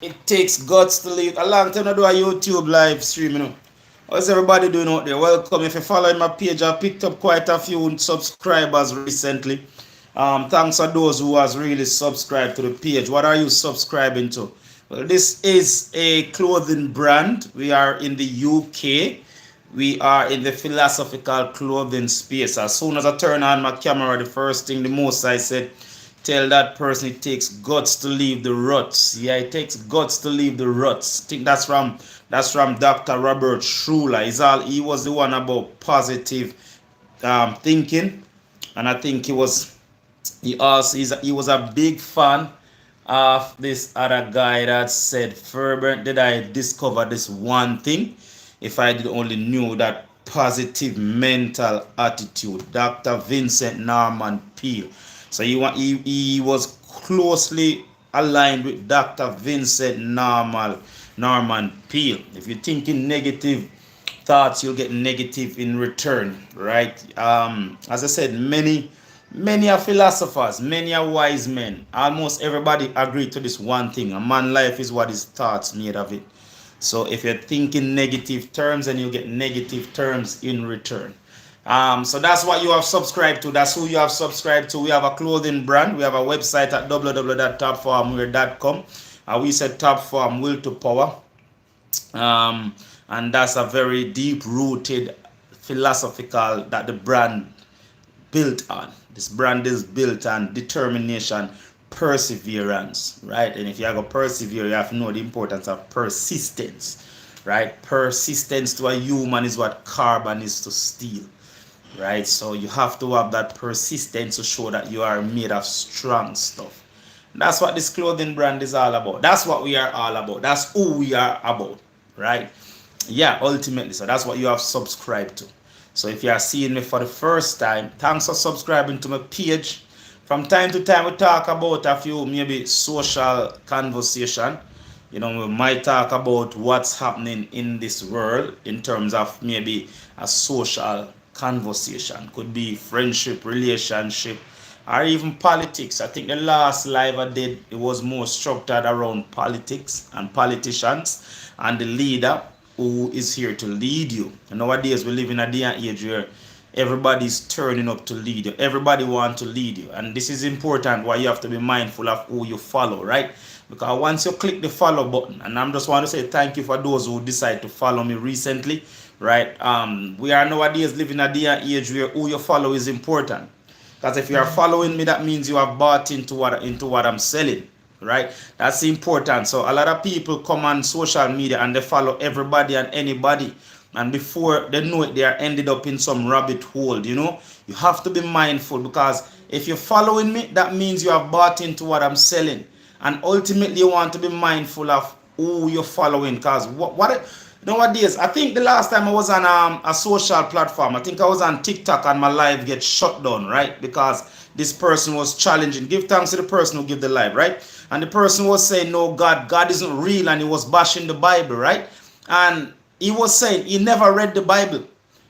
It takes guts to live. A long time I do a YouTube live stream, How's everybody doing out there? Welcome. If you're following my page, I've picked up quite a few subscribers recently. Thanks to those who has really subscribed to the page. What are you subscribing to? Well, this is a clothing brand. We are in the UK. We are in the philosophical clothing space. As soon as I turn on my camera, the first thing, the most I said, tell that person it takes guts to leave the ruts. Yeah, it takes guts to leave the ruts. I think that's from Dr. Robert Schuller. He was the one about positive thinking, and I think he was a big fan of this other guy that said, "Further did I discover this one thing? If I did only knew that positive mental attitude." Dr. Vincent Norman Peale. So he was closely aligned with Dr. Vincent Norman Peale. If you're thinking negative thoughts, you'll get negative in return, right? As I said, many are philosophers, many are wise men. Almost everybody agreed to this one thing: a man's life is what his thoughts made of it. So if you're thinking negative terms, and you get negative terms in return. So that's what you have subscribed to. That's who you have subscribed to. We have a clothing brand. We have a website at www.topformwear.com. We said Topform will to power. And that's a very deep rooted philosophical that the brand built on. This brand is built on determination, perseverance, right? And if you have to persevere, you have to know the importance of persistence, right? Persistence to a human is what carbon is to steel, right? So you have to have that persistence to show that you are made of strong stuff. That's what this clothing brand is all about. That's what we are all about. That's who we are about, right? Yeah, ultimately. So that's what you have subscribed to. So if you are seeing me for the first time, thanks for subscribing to my page. From time to time, we talk about a few maybe social conversation. We might talk about what's happening in this world in terms of maybe a social conversation. Could be friendship, relationship, or even politics. I think the last live I did, it was more structured around politics and politicians and the leader who is here to lead you. And nowadays we live in a day and age where everybody's turning up to lead you. Everybody wants to lead you. And this is important, why you have to be mindful of who you follow, right? Because once you click the follow button, and I'm just want to say thank you for those who decide to follow me recently, right? We are nowadays living a day and age where who you follow is important. Because if you are following me, that means you have bought into what I'm selling, right? That's important. So a lot of people come on social media and they follow everybody and anybody, and before they know it, they are ended up in some rabbit hole. You have to be mindful, because if you're following me, that means you have bought into what I'm selling, and ultimately you want to be mindful of who you're following. Because nowadays, I think the last time I was on a social platform, I think I was on TikTok, and my live get shut down, right? Because this person was challenging. Give thanks to the person who give the live, right? And the person was saying, no, God isn't real, and he was bashing the Bible, right? And he was saying he never read the Bible.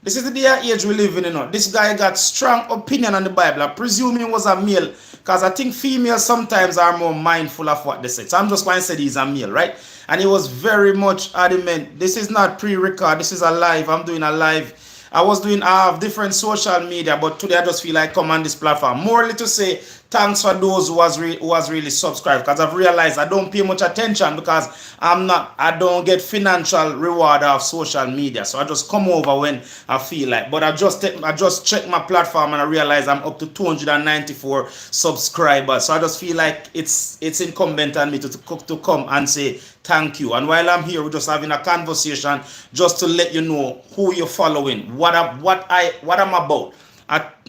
This is the day and age we live in. This guy got strong opinion on the Bible. I presume he was a male, because I think females sometimes are more mindful of what they say. So I'm just going to say he's a male, right? And he was very much adamant. This is not pre-record. This is a live. I'm doing a live. I have different social media, but today I just feel like come on this platform. Morely to say thanks for those who has really subscribed, because I've realized I don't pay much attention, because I don't get financial reward of social media. So I just come over when I feel like. But I just check my platform and I realize I'm up to 294 subscribers. So I just feel like it's incumbent on me to come and say thank you. And while I'm here, we're just having a conversation just to let you know who you're following, what I'm about.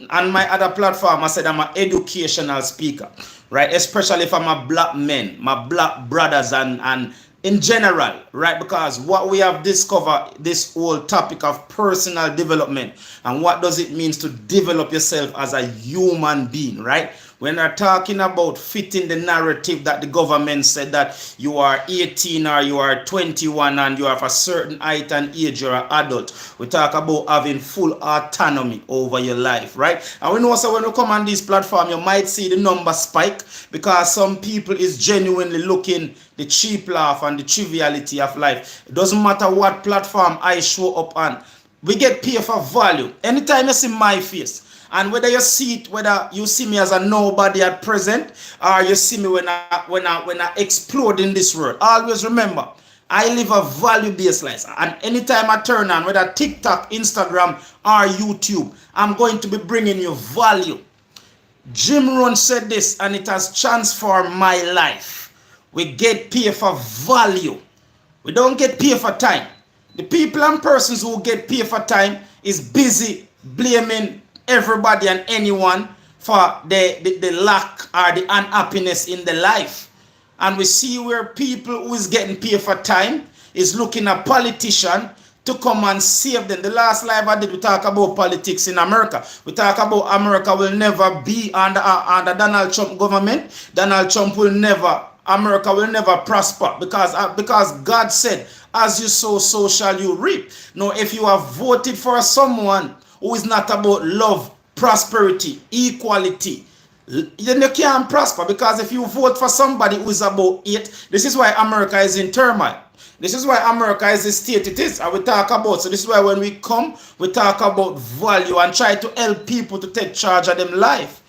On my other platform, I said I'm an educational speaker, right? Especially for my black men, my black brothers, and in general, right? Because what we have discovered, this whole topic of personal development, and what does it mean to develop yourself as a human being, right? When we're talking about fitting the narrative that the government said that you are 18 or you are 21 and you have a certain height and age, you're an adult. We talk about having full autonomy over your life, right? And we know so when we come on this platform, you might see the number spike because some people is genuinely looking the cheap laugh and the triviality of life. It doesn't matter what platform I show up on. We get paid for value. Anytime you see my face, and whether you see it, whether you see me as a nobody at present, or you see me when I explode in this world, always remember, I live a value-based life. And anytime I turn on, whether TikTok, Instagram, or YouTube, I'm going to be bringing you value. Jim Rohn said this, and it has transformed my life. We get paid for value. We don't get paid for time. The people and persons who get paid for time is busy blaming everybody and anyone for the lack or the unhappiness in the life. And we see where people who is getting paid for time is looking at politicians to come and save them. The last live I did, we talk about politics in America. We talk about America will never be under Donald Trump government. Donald Trump will never, America will never prosper because God said, as you sow, so shall you reap. Now, if you have voted for someone who is not about love, prosperity, equality, then you can't prosper. Because if you vote for somebody who is about it, this is why America is in turmoil. This is why America is the state it is. And we talk about, so this is why when we come, we talk about value and try to help people to take charge of them life.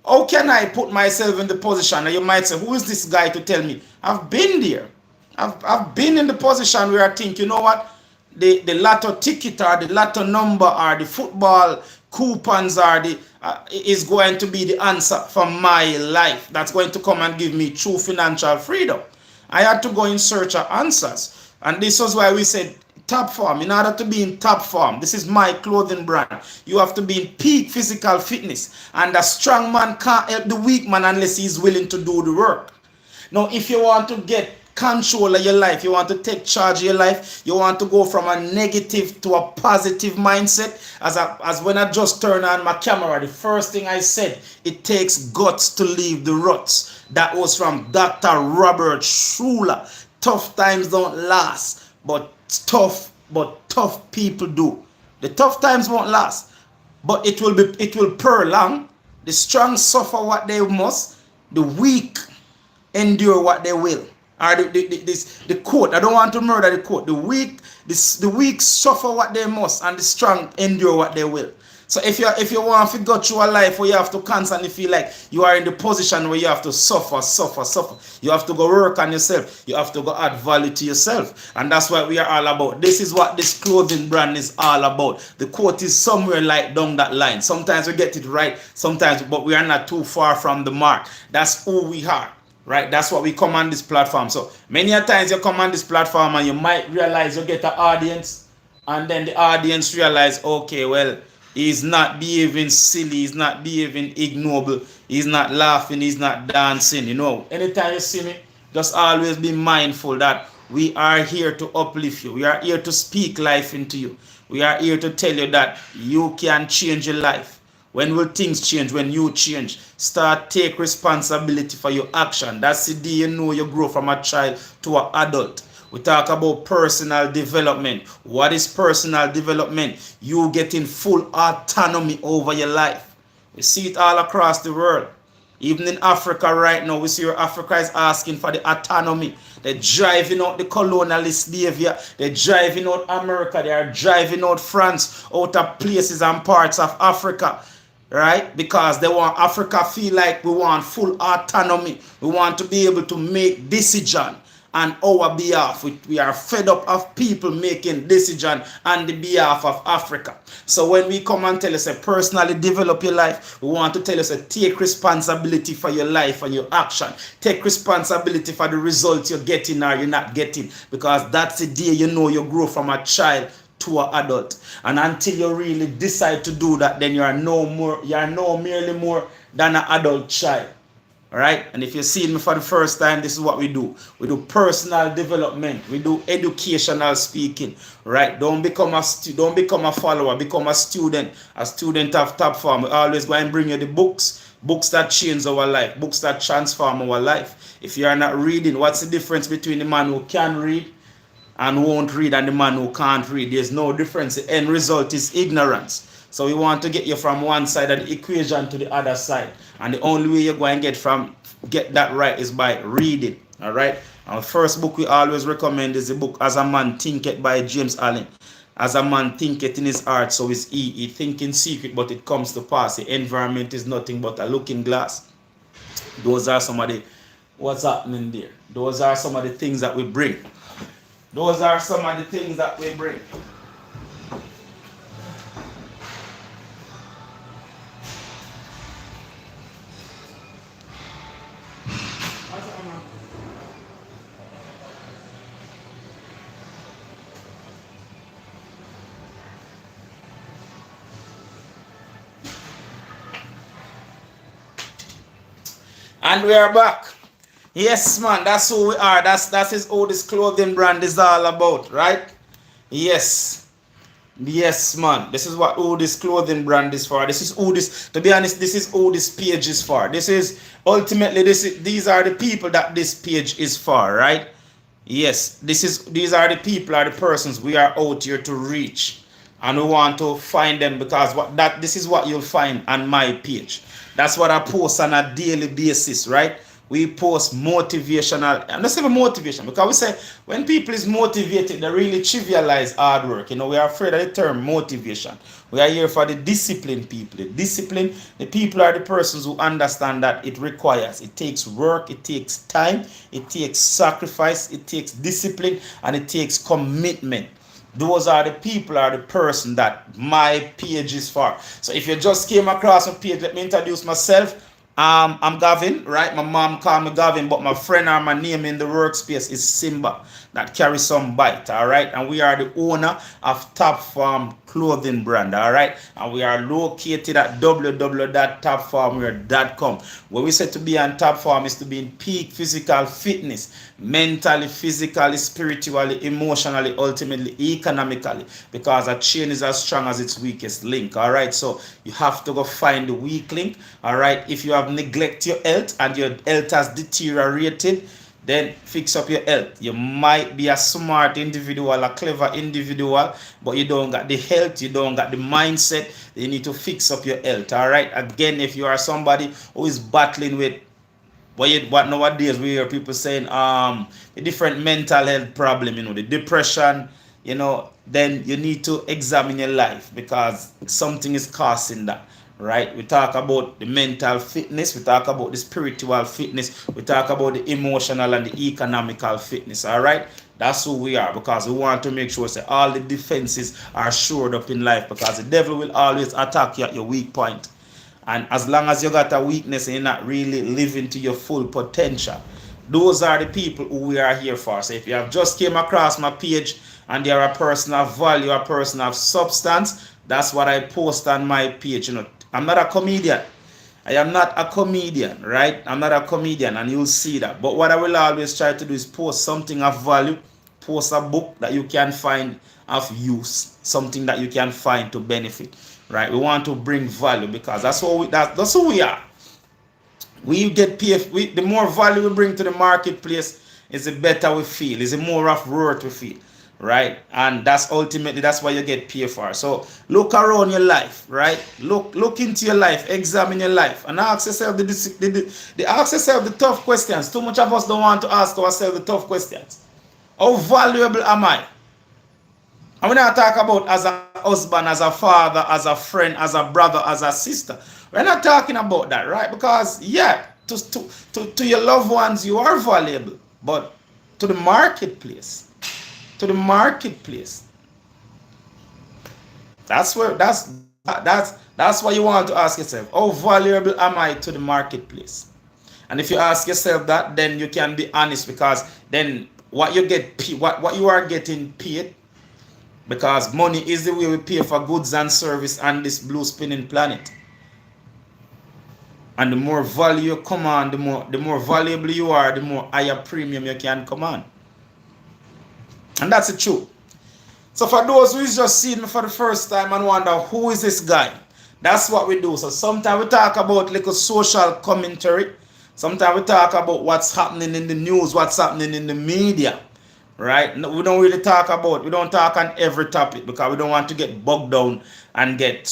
How can I put myself in the position? And you might say, who is this guy to tell me? I've been there. I've been in the position where I think, you know what? The lotto ticket or the lotto number or the football coupons are is going to be the answer for my life. That's going to come and give me true financial freedom. I had to go in search of answers. And this was why we said Topform. In order to be in Topform, this is my clothing brand, you have to be in peak physical fitness. And a strong man can't help the weak man unless he's willing to do the work. Now, if you want to get control of your life, you want to take charge of your life, you want to go from a negative to a positive mindset, as when I just turned on my camera, the first thing I said, it takes guts to leave the ruts. That was from Dr. Robert Schuller. Tough times don't last, but tough people do. The tough times won't last, but it will prolong. The strong suffer what they must, the weak endure what they will. Or the quote, I don't want to murder the quote. The weak suffer what they must, and the strong endure what they will. So if you want to go through a life where you have to constantly feel like you are in the position where you have to suffer. You have to go work on yourself. You have to go add value to yourself. And that's what we are all about. This is what this clothing brand is all about. The quote is somewhere like down that line. Sometimes we get it right, sometimes, but we are not too far from the mark. That's who we are. Right, that's what we come on this platform. So many a times you come on this platform and you might realize you get an audience, and then the audience realize, okay, well, he's not behaving silly, he's not behaving ignoble, he's not laughing, he's not dancing. You know, anytime you see me, just always be mindful that we are here to uplift you. We are here to speak life into you. We are here to tell you that you can change your life. When will things change? When you change. Take responsibility for your action. That's the day you know you grow from a child to an adult. We talk about personal development. What is personal development? You getting full autonomy over your life. We see it all across the world. Even in Africa right now, we see where Africa is asking for the autonomy. They're driving out the colonialist behavior. They're driving out America. They are driving out France, out of places and parts of Africa. Right? Because they want Africa feel like we want full autonomy. We want to be able to make decision on our behalf. We are fed up of people making decision on the behalf of Africa. So when we come and tell us, personally develop your life, we want to tell us, take responsibility for your life and your action. Take responsibility for the results you're getting or you're not getting. Because that's the day you know you grow from a child to an adult. And until you really decide to do that, then you are no merely more than an adult child. All right? And if you see me for the first time, this is what we do. We do personal development. We do educational speaking. Right? Don't become a follower. Become a student. A student of Topform. We always go and bring you the books. Books that change our life, books that transform our life. If you are not reading, what's the difference between the man who can read and won't read and the man who can't read? There's no difference. The end result is ignorance. So we want to get you from one side of the equation to the other side. And the only way you're going to get that right is by reading. All right. Our first book we always recommend is the book As a Man Thinketh by James Allen. As a man thinketh in his heart, so is he. He think in secret, but it comes to pass. The environment is nothing but a looking glass. Those are some of the what's happening there. Those are some of the things that we bring. Those are some of the things that we bring. And we are back. Yes, man, that's who we are. That is who this clothing brand is all about, right? Yes. Yes, man. This is what all this clothing brand is for. This is all this, to be honest, this is all this page is for. This is ultimately these are the people that this page is for, right? Yes, these are the people, are the persons we are out here to reach. And we want to find them because this is what you'll find on my page. That's what I post on a daily basis, right? We post motivational, and not even motivation, because we say when people is motivated, they really trivialize hard work. We are afraid of the term motivation. We are here for the disciplined people. The people are the persons who understand that it requires, it takes work, it takes time, it takes sacrifice, it takes discipline, and it takes commitment. Those are the people, are the person that my page is for. So if you just came across my page, let me introduce myself. I'm Gavin, right? My mom called me Gavin, but my friend or my name in the workspace is Simba, that carries some bite, all right? And we are the owner of Topform clothing brand, all right? And we are located at www.topformwear.com. What we said to be on Topform is to be in peak physical fitness, mentally, physically, spiritually, emotionally, ultimately, economically, because a chain is as strong as its weakest link, all right? So you have to go find the weak link, all right? If you have neglected your health and your health has deteriorated, then fix up your health. You might be a smart individual, a clever individual, but you don't got the health, you don't got the mindset. You need to fix up your health, all right? Again, if you are somebody who is battling with what nowadays we hear people saying the different mental health problem, the depression, then you need to examine your life, because something is causing that. Right? We talk about the mental fitness, we talk about the spiritual fitness, we talk about the emotional and the economical fitness. All right? That's who we are, because we want to make sure that all the defenses are shored up in life, because the devil will always attack you at your weak point. And as long as you got a weakness and you're not really living to your full potential, those are the people who we are here for. So if you have just came across my page and you're a person of value, a person of substance, that's what I post on my page. I'm not a comedian. I am not a comedian, right? I'm not a comedian, and you'll see that. But what I will always try to do is post something of value, post a book that you can find of use, something that you can find to benefit, right? We want to bring value, because that's who we are. We get paid. The more value we bring to the marketplace, is the better we feel. Is the more of worth we feel. Right? And that's ultimately, that's what you get paid for. So look around your life, right? Look into your life, examine your life, and ask yourself the tough questions. Too much of us don't want to ask ourselves the tough questions. How valuable am I? And we're not talking about as a husband, as a father, as a friend, as a brother, as a sister. We're not talking about that, right? Because to your loved ones you are valuable, but to the marketplace. That's what you want to ask yourself. How valuable am I to the marketplace? And if you ask yourself that, then you can be honest, because then what you are getting paid, because money is the way we pay for goods and service on this blue spinning planet. And the more value you command, the more valuable you are, the more higher premium you can command. And that's the truth. So for those who is just seeing me for the first time and wonder, who is this guy? That's what we do. So sometimes we talk about little social commentary. Sometimes we talk about what's happening in the news, what's happening in the media. Right? No, we don't really talk about, we don't talk on every topic because we don't want to get bogged down and get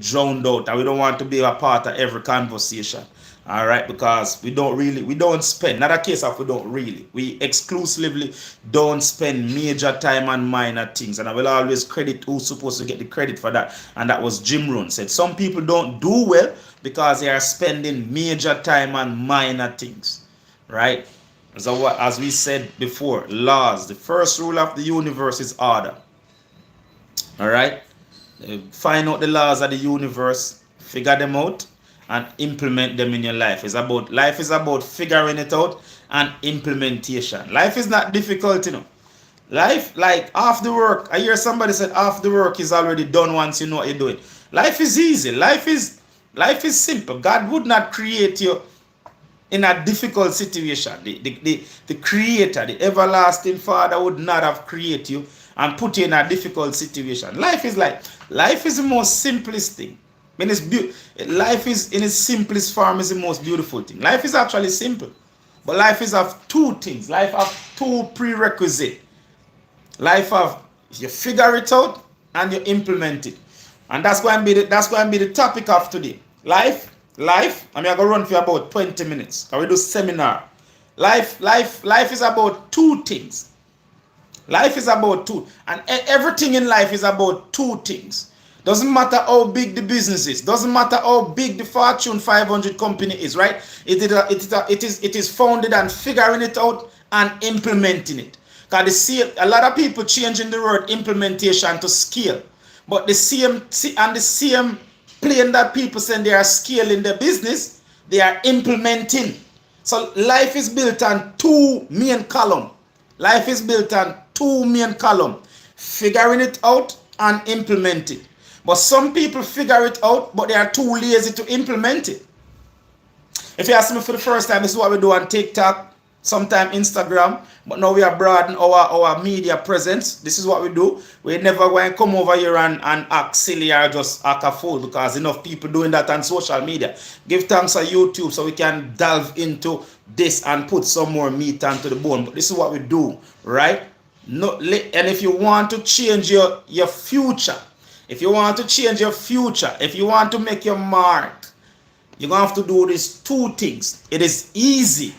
drowned out, and we don't want to be a part of every conversation. All right, because we don't spend, not a case of we exclusively don't spend major time on minor things, and I will always credit who's supposed to get the credit for that, and that was Jim Rohn said some people don't do well because they are spending major time on minor things, right? So as we said before, laws, the first rule of the universe is order. All right, find out the laws of the universe, figure them out, and implement them in your life. Life is about figuring it out and implementation. Life is not difficult, you know. Life, like half the work, I hear somebody said half the work is already done once you know what you're doing. Life is easy. Life is simple. God would not create you in a difficult situation. The creator, the everlasting Father would not have created you and put you in a difficult situation. Life is the most simplest thing. When life is in its simplest form is the most beautiful thing. Life is actually simple. But life is of two things. Life have two prerequisites. Life of, you figure it out and you implement it. And that's going to be the topic of today. Life, I mean, I'm going to run for about 20 minutes. Can we do seminar? Life is about two things. Life is about two. And everything in life is about two things. Doesn't matter how big the business is. Doesn't matter how big the Fortune 500 company is, right? It is founded on figuring it out and implementing it. Because a lot of people changing the word implementation to scale. But the same plane that people say they are scaling their business, they are implementing. So life is built on two main columns. Life is built on two main columns. Figuring it out and implement it. But some people figure it out, but they are too lazy to implement it. If you ask me for the first time, this is what we do on TikTok, sometimes Instagram, but now we are broadening our media presence. This is what we do. We never going to come over here and act silly or just act a fool, because enough people doing that on social media. Give thanks to YouTube so we can delve into this and put some more meat onto the bone. But this is what we do, right? No, and if you want to change your future, if you want to change your future, if you want to make your mark, you're going to have to do these two things. It is easy.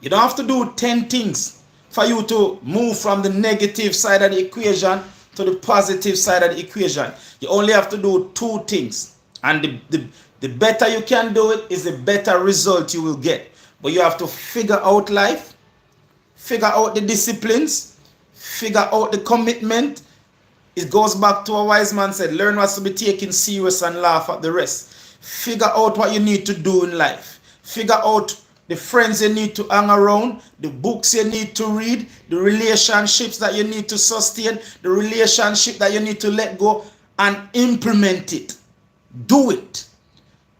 You don't have to do 10 things for you to move from the negative side of the equation to the positive side of the equation. You only have to do two things. And the better you can do it is the better result you will get. But you have to figure out life, figure out the disciplines, figure out the commitment. It goes back to a wise man said, learn what's to be taken serious and laugh at the rest. Figure out what you need to do in life. Figure out the friends you need to hang around, the books you need to read, the relationships that you need to sustain, the relationship that you need to let go, and implement it. Do it.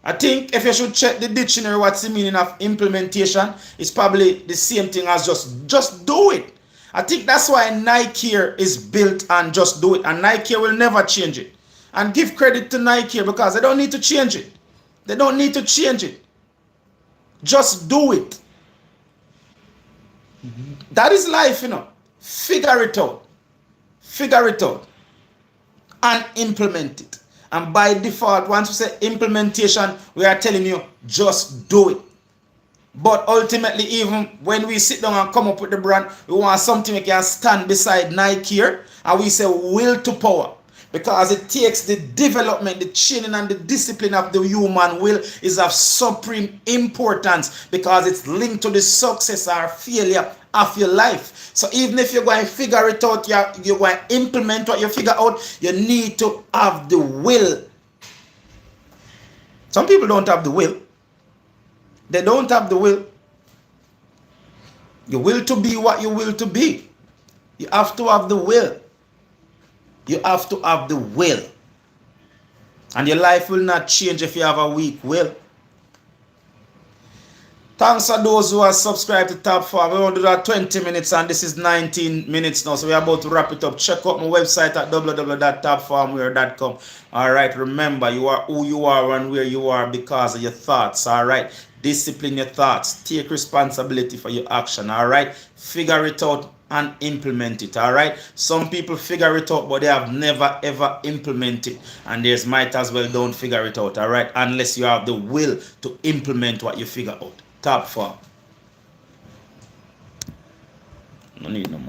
I think if you should check the dictionary what's the meaning of implementation, it's probably the same thing as just do it. I think that's why Nike is built on just do it. And Nike will never change it. And give credit to Nike because they don't need to change it. They don't need to change it. Just do it. That is life, you know. Figure it out. Figure it out. And implement it. And by default, once we say implementation, we are telling you just do it. But ultimately, even when we sit down and come up with the brand, we want something we can stand beside Nike here, and we say will to power. Because it takes the development, the training and the discipline of the human will is of supreme importance, because it's linked to the success or failure of your life. So even if you're going to figure it out, you're going to implement what you figure out, you need to have the will. Some people don't have the will. They don't have the will. You will to be what you will to be. You have to have the will. You have to have the will. And your life will not change if you have a weak will. Thanks to those who are subscribed to Topform. We want to do that 20 minutes and this is 19 minutes now. So we're about to wrap it up. Check out my website at www.topformware.com. Alright, remember you are who you are and where you are because of your thoughts. Alright, discipline your thoughts. Take responsibility for your action. Alright, figure it out and implement it. Alright, some people figure it out but they have never ever implemented, and there's might as well don't figure it out. Alright, unless you have the will to implement what you figure out. Topform. No need no more.